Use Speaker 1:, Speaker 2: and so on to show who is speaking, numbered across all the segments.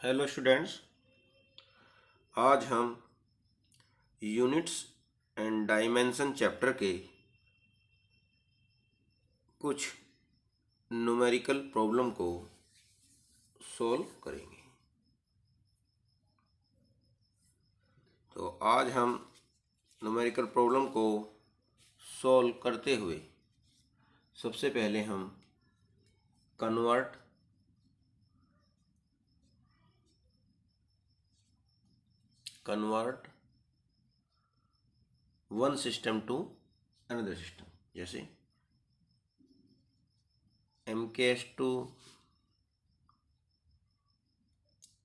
Speaker 1: Hello students, आज हम units and dimension chapter के कुछ न्यूमेरिकल प्रॉब्लम को सॉल्व करेंगे। तो आज हम न्यूमेरिकल प्रॉब्लम को सॉल्व करते हुए सबसे पहले हम convert one system to another system, जैसे MKS to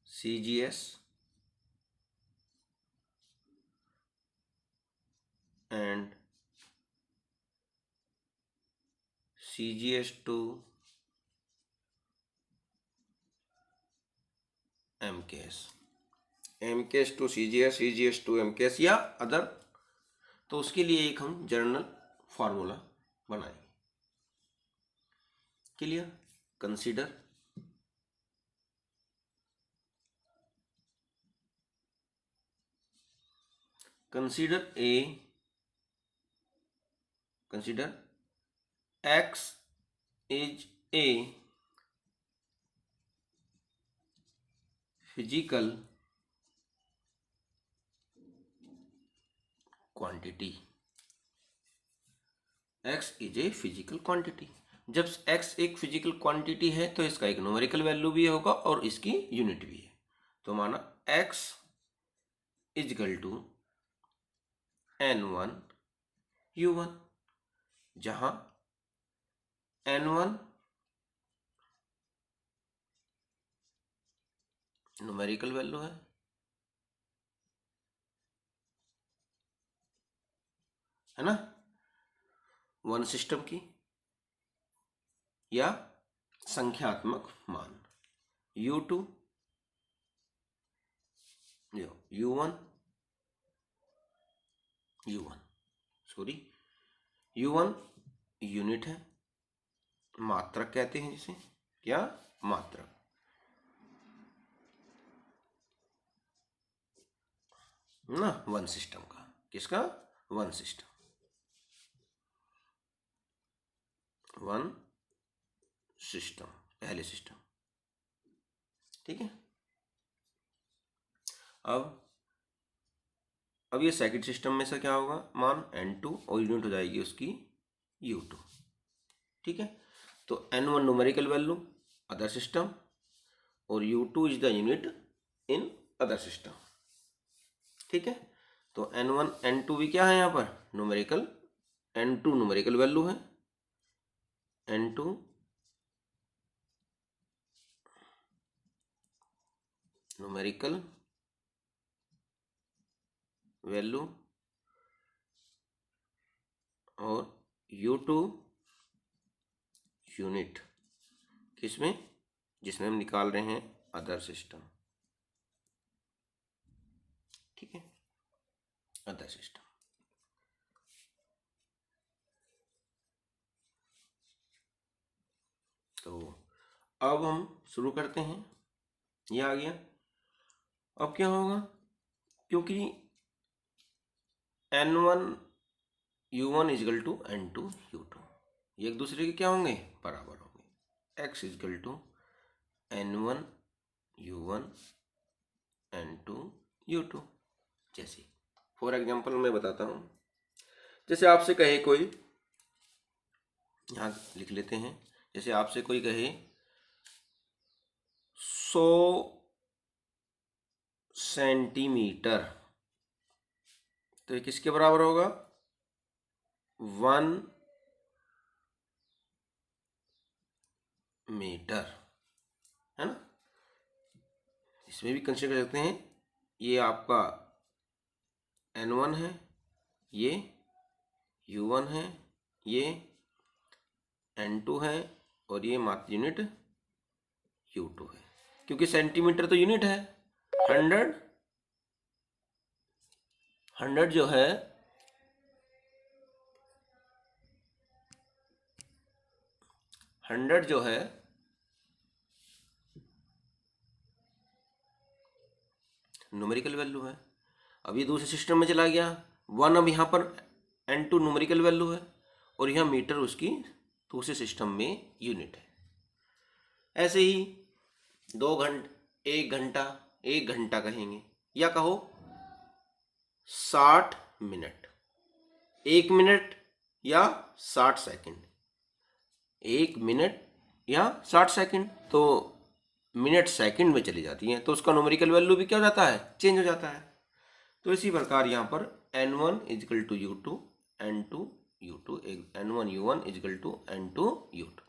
Speaker 1: CGS and CGS to MKS, MKS to CGS, CGS to MKS या अदर। तो उसके लिए एक हम जनरल फार्मूला बनाएंगे। Clear? Consider consider X is a physical quantity। X is a physical quantity। जब X एक फिजिकल क्वांटिटी है तो इसका एक न्यूमेरिकल वैल्यू भी होगा और इसकी यूनिट भी है। तो माना X equal to N1 U1, जहां N1 न्यूमेरिकल वैल्यू है ना, वन सिस्टम की या संख्यात्मक मान। U2 U1 U1 यूनिट है, मात्रक कहते हैं जिसे, क्या मात्रक ना, वन सिस्टम का। किसका? वन सिस्टम, पहले सिस्टम। ठीक है। अब ये सेकंड सिस्टम में से क्या होगा, मान N2 और यूनिट हो जाएगी उसकी U2। ठीक है। तो N1 numerical value other system और U2 is the unit in other system. ठीक है। तो N1 N2 भी क्या है यहाँ पर न्यूमेरिकल, N2 न्यूमेरिकल वैल्यू है, N2 न्यूमेरिकल वैल्यू और U2 यूनिट, किसमें, जिसमें हम निकाल रहे हैं अदर सिस्टम। ठीक है, अदर सिस्टम। तो अब हम शुरू करते हैं। ये आ गया। अब क्या होगा, क्योंकि N1 U1 is equal to N2 U2 ये एक दूसरे के क्या होंगे, बराबर होंगे। X equal to N1 U1 N2 U2। जैसे फॉर एग्जाम्पल मैं बताता हूँ, जैसे आपसे कहे कोई, यहाँ लिख लेते हैं, जैसे आपसे कोई कहे 100 सेंटीमीटर, तो ये किसके बराबर होगा, 1 मीटर, है ना। इसमें भी कंसीडर कर सकते हैं, ये आपका N1 है, ये U1 है, ये N2 है और ये मात्र यूनिट U2 है, क्योंकि सेंटीमीटर तो यूनिट है। 100 जो है 100 जो है न्यूमेरिकल वैल्यू है। अब ये दूसरे सिस्टम में चला गया, 1 अब यहाँ पर N2 न्यूमेरिकल वैल्यू है और यहाँ मीटर उसकी दूसरे सिस्टम में यूनिट है। ऐसे ही 2 घंटे, 1 घंटा कहेंगे या कहो 60 मिनट, 1 मिनट या 60 सेकंड, 1 मिनट या 60 सेकंड, तो मिनट सेकंड में चली जाती हैं, तो उसका न्यूमेरिकल वैल्यू भी क्या हो जाता है, चेंज हो जाता है। तो इसी प्रकार यहाँ पर N1 is equal to U2, N2 U2, N1 U1 is equal to N2 U2,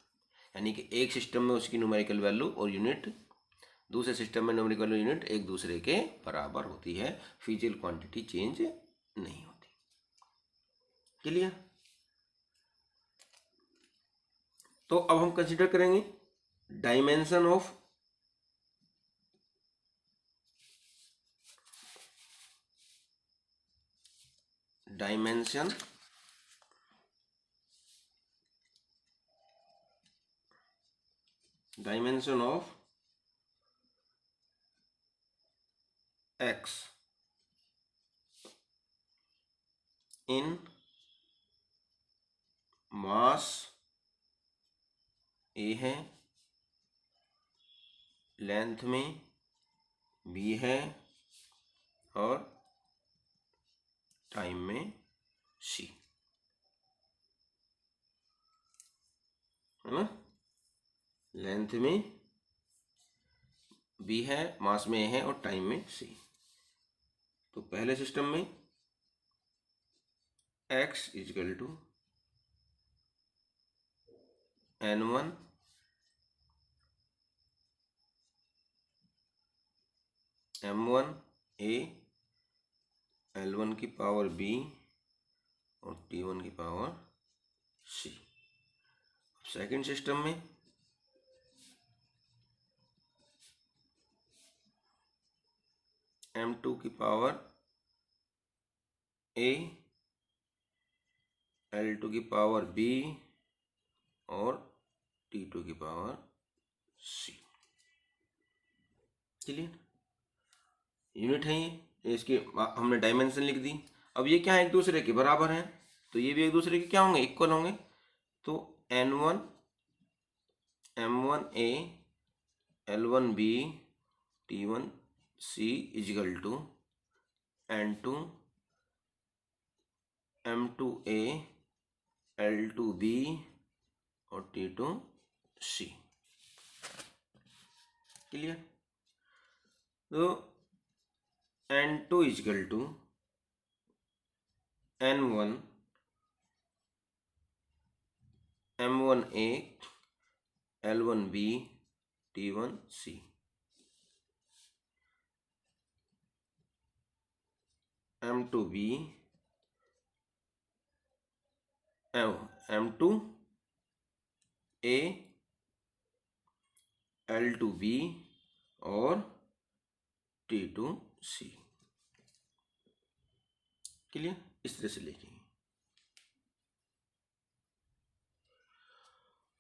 Speaker 1: यानी कि एक सिस्टम में उसकी न्यूमेरिकल वैल्यू और यूनिट, दूसरे सिस्टम में न्यूमेरिकल यूनिट एक दूसरे के बराबर होती है, फिजिकल क्वांटिटी चेंज नहीं होती। क्लियर? तो अब हम कंसीडर करेंगे dimension of dimension of x in mass A है, लेंथ में B है और टाइम में C है ना। लेंथ में B है, मास में A है और टाइम में C। तो पहले सिस्टम में x is equal to N1 M1 A L1 की पावर B और T1 की पावर C। सेकेंड सिस्टम में M2 की पावर A L2 की पावर B और T2 की पावर C। क्लियर? यूनिट है ये, इसके हमने डायमेंशन लिख दी। अब ये क्या है, एक दूसरे के बराबर हैं, तो ये भी एक दूसरे के क्या होंगे, इक्वल होंगे। तो N1 M1 A L1 B T1 C equal to N2 M2 A L2 B और T2 C। क्लियर? तो N2 equal to N1 M1 A L1 B T1 C। M2 B M2 A L2 B और T2 C। Clear? इस तरह से लिखेंगे।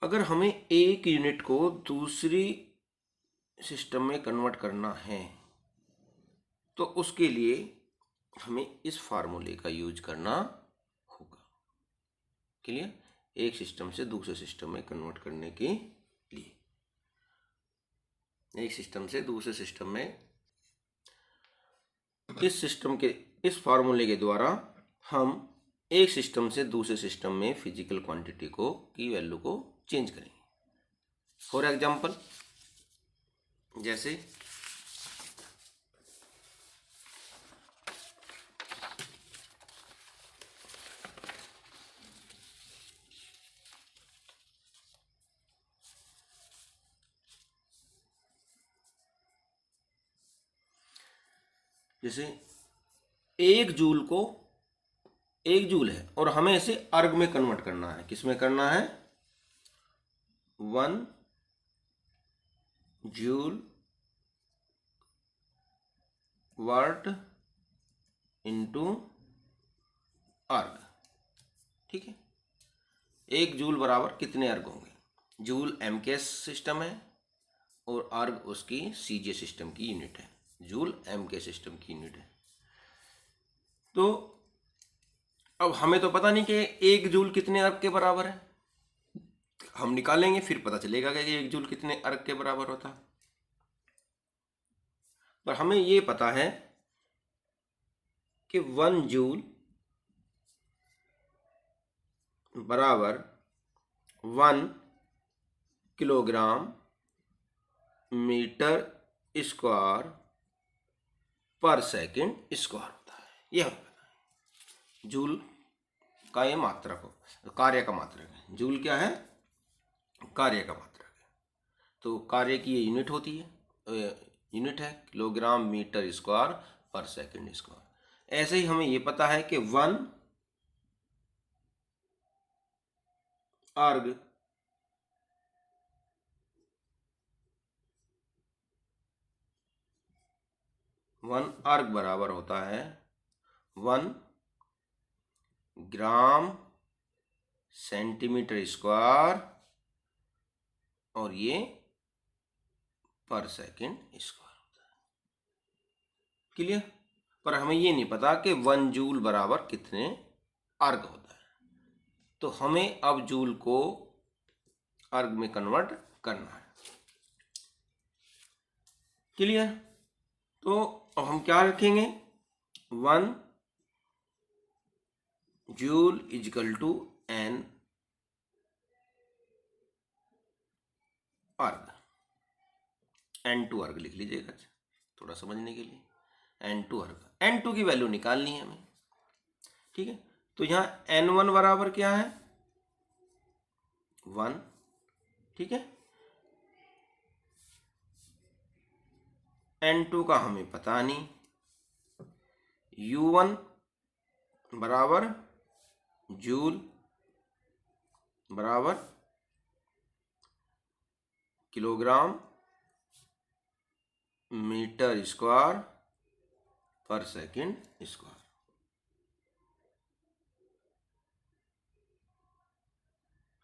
Speaker 1: अगर हमें एक यूनिट को दूसरी सिस्टम में कन्वर्ट करना है तो उसके लिए हमें इस फार्मूले का यूज करना होगा। क्लियर? एक सिस्टम से दूसरे सिस्टम में कन्वर्ट करने के लिए, एक सिस्टम से दूसरे सिस्टम में इस फार्मूले के द्वारा हम एक सिस्टम से दूसरे सिस्टम में फिजिकल क्वांटिटी की वैल्यू को चेंज करेंगे। फॉर एग्जांपल, जैसे एक जूल है और हमें इसे अर्ग में कन्वर्ट करना है। किस में करना है? 1 जूल वाट इंटू अर्ग। ठीक है, 1 जूल बराबर कितने अर्ग होंगे? जूल एमकेएस सिस्टम है और अर्ग उसकी सीजे सिस्टम की यूनिट है। जूल एम के सिस्टम की यूनिट है। तो अब हमें तो पता नहीं कि 1 जूल कितने अर्ग के बराबर है, हम निकालेंगे फिर पता चलेगा कि 1 जूल कितने अर्ग के बराबर होता है। पर हमें ये पता है कि 1 जूल बराबर 1 किलोग्राम मीटर स्क्वायर पर सेकंड स्क्वायर होता है। यह हमें पता है। जूल का ये मात्रक हो, कार्य का मात्रक है। जूल क्या है? कार्य का मात्रक है। तो कार्य की ये यूनिट होती है, यूनिट है किलोग्राम मीटर स्क्वायर पर सेकंड स्क्वायर। ऐसे ही हमें ये पता है कि 1 अर्ग बराबर होता है 1 ग्राम सेंटीमीटर स्क्वायर और ये पर सेकंड स्क्वायर होता है। क्लियर? पर हमें ये नहीं पता कि 1 जूल बराबर कितने अर्ग होता है। तो हमें अब जूल को अर्ग में कन्वर्ट करना है। क्लियर? तो अब हम क्या रखेंगे? 1 जूल इजकल टू एन अर्ग, N2 अर्ग लिख लीजिएगा थोड़ा समझने के लिए। N2 अर्ग, N2 की वैल्यू निकालनी है हमें। ठीक है, तो यहाँ N1 बराबर क्या है? 1। ठीक है, N2 का हमें पता नहीं। U1 बराबर जूल बराबर किलोग्राम मीटर स्क्वायर पर सेकंड स्क्वायर।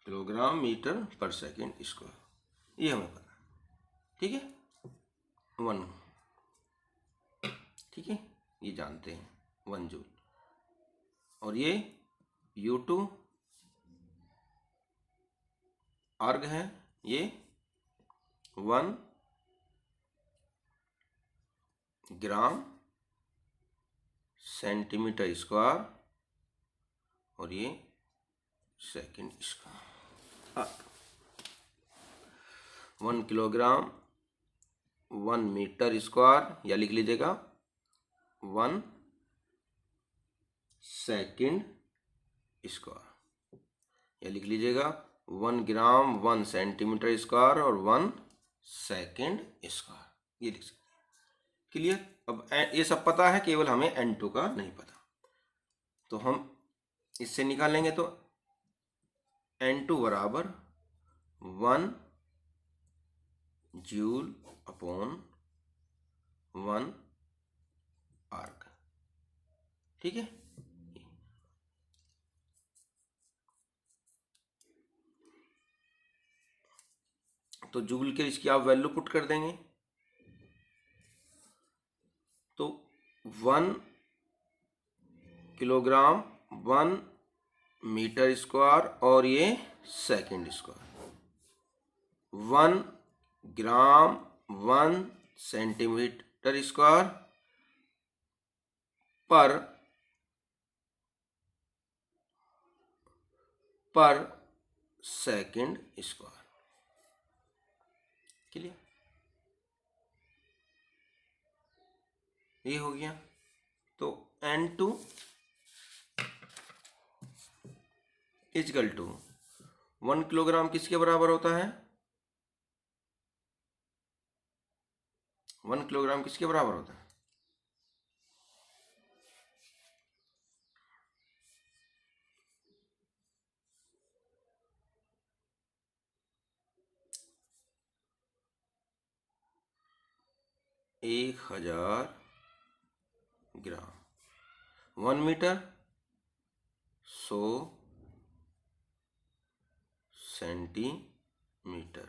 Speaker 1: किलोग्राम मीटर पर सेकंड स्क्वायर, ये हमें पता है। ठीक है, 1। ठीक है, ये जानते हैं 1 जूल। और ये U2 अर्ग है, ये 1 ग्राम सेंटीमीटर स्क्वायर और ये second square. 1 kilogram 1 metre square, या लिख लीजिएगा 1 सेकंड स्क्वायर, या लिख लीजिएगा 1 ग्राम 1 सेंटीमीटर स्क्वायर और 1 सेकंड स्क्वायर, ये लिख सकते हैं। क्लियर? अब ये सब पता है, केवल हमें N2 का नहीं पता। तो हम इससे निकालेंगे तो N2 बराबर 1 जूल अपॉन 1 अर्ग। ठीक है, तो जूल के इसकी आप वैल्यू पुट कर देंगे तो 1 किलोग्राम 1 मीटर स्क्वायर और ये सेकंड स्क्वायर, 1 ग्राम 1 सेंटीमीटर स्क्वायर पर सेकंड स्क्वायर। क्लियर? ये हो गया। तो N2 इजकल टू 1 किलोग्राम किसके बराबर होता है? 1 किलोग्राम किसके बराबर होता है? एक 1000 ग्राम। 1 मीटर 100 सेंटीमीटर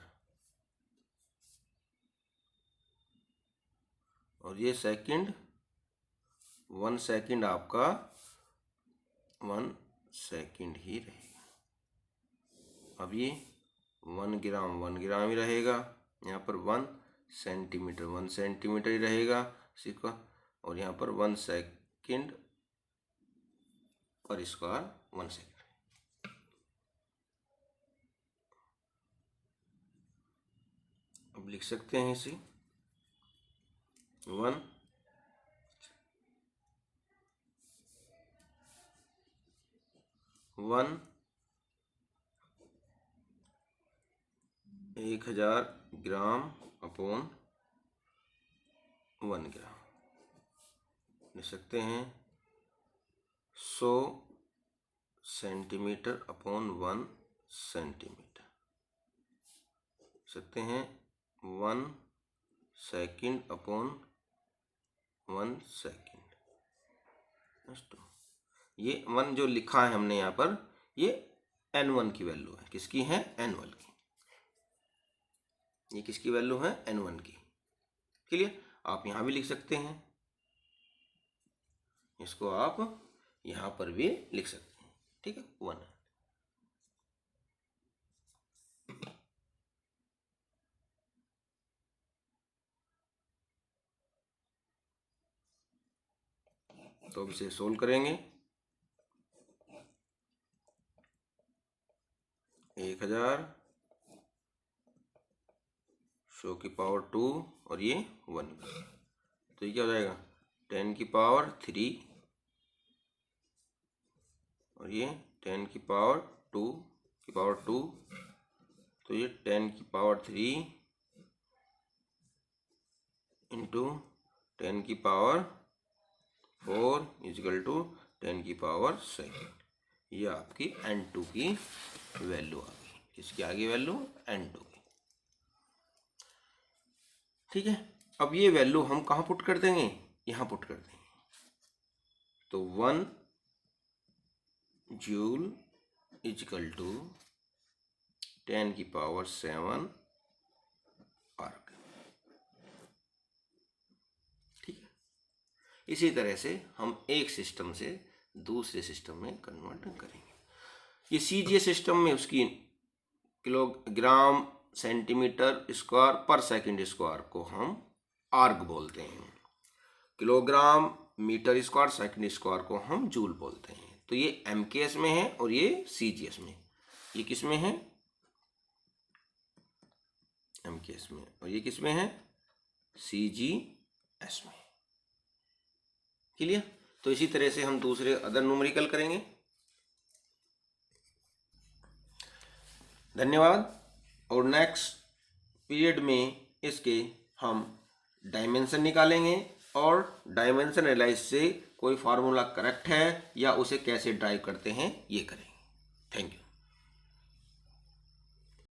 Speaker 1: और ये सेकंड, 1 सेकंड आपका 1 सेकंड ही रहेगा। अब ये 1 ग्राम 1 ग्राम ही रहेगा, यहाँ पर 1 सेंटीमीटर 1 सेंटीमीटर ही रहेगा इसका, और यहाँ पर 1 सेकंड पर स्क्वायर 1 सेकंड। अब लिख सकते हैं इसे 1 1000 ग्राम अपॉन 1 ग्राम। लिख सकते हैं 100 सेंटीमीटर अपॉन 1 सेंटीमीटर। लिख सकते हैं 1 सेकंड अपॉन 1 सेकंड। ये 1 जो लिखा है हमने यहाँ पर, ये n1 की वैल्यू है। किसकी है? n1 की। ये किसकी वैल्यू है? n1 की। क्लियर? आप यहाँ भी लिख सकते हैं, इसको आप यहाँ पर भी लिख सकते हैं। ठीक है, 1। तो अब इसे सोल्व करेंगे। 1000 100 की पावर 2 और ये 1, तो ये क्या हो जाएगा? 10 की पावर 3 और ये 10 की पावर 2 की पावर 2, तो ये 10 की पावर 3 इंटू 10 की पावर 4 इजिकल टू 10 की पावर 2। ये आपकी n2 की वैल्यू आ गई। किसकी आ गई वैल्यू? n2 की। ठीक है, अब ये वैल्यू हम कहाँ पुट कर देंगे? यहाँ पुट कर देंगे। तो 1 जूल इजिकल टू 10 की पावर 7 आर्क। ठीक है, इसी तरह से हम एक सिस्टम से दूसरे सिस्टम में कन्वर्ट करेंगे। ये सीजीएस सिस्टम में उसकी किलोग्राम सेंटीमीटर स्क्वायर पर सेकंड स्क्वायर को हम आर्ग बोलते हैं। Kilogram metre square second square को हम जूल बोलते हैं। तो ये एमकेएस में है और ये सीजीएस में। ये किस में है? एमकेएस में। और ये किस में है? सीजीएस में। क्लियर? तो इसी तरह से हम दूसरे अदर न्यूमेरिकल करेंगे। धन्यवाद। और नेक्स्ट पीरियड में इसके हम डायमेंशन निकालेंगे और डायमेंशन एनालाइज से कोई फार्मूला करेक्ट है या उसे कैसे ड्राइव करते हैं ये करेंगे। Thank you.